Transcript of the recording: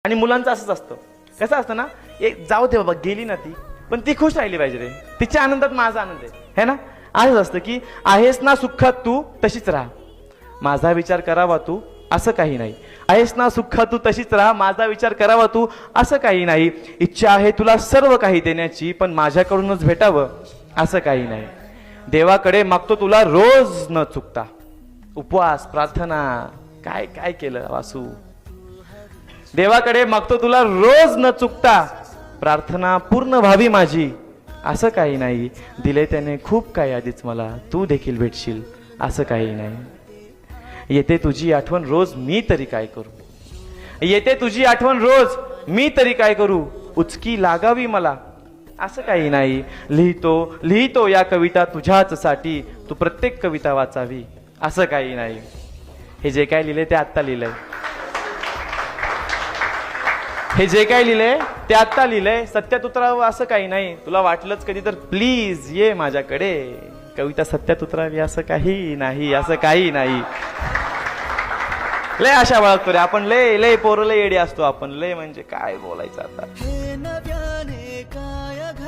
आणि मुलांचं असंच असतं. कसं असतं ना, एक जाऊ दे बाबा, गेली ना ती, पण ती खुश राहिली पाहिजे रे, तिच्या आनंदात माझा आनंद आहे, है ना. असंच असतं की आहेस ना सुखात तू तशीच राहा, माझा विचार करावा तू असं काही नाही. आहेस ना सुखात तू तशीच राहा, माझा विचार करावा तू असं काही नाही. इच्छा आहे तुला सर्व काही देण्याची, पण माझ्याकडूनच भेटावं असं काही नाही. देवाकडे मागतो तुला रोज न चुकता. उपवास प्रार्थना काय काय केलं वासू. देवाकडे मागतो तुला रोज न चुकता, प्रार्थना पूर्ण व्हावी माझी असं काही नाही. दिले त्याने खूप काही आधीच मला, तू देखील भेटशील असं काही नाही. येते तुझी आठवण रोज, मी तरी काय करू. येते तुझी आठवण रोज, मी तरी काय करू. उचकी लागावी मला असं काही नाही. लिहितो या कविता तुझ्याच साठी, तू प्रत्येक कविता वाचावी असं काही नाही. हे जे काय लिहिले ते आत्ता लिहिलंय, हे जे काय लिहिलंय ते आत्ता लिहिलंय. सत्यात उतरावं असं काही नाही. तुला वाटलंच कधी तर प्लीज ये माझ्याकडे, कविता सत्यात उतरावी असं काही नाही, असं काही नाही. लय आशा बाळगतो रे आपण, लय पोरं लय येडी असतो आपण, लय म्हणजे काय बोलायचं आता.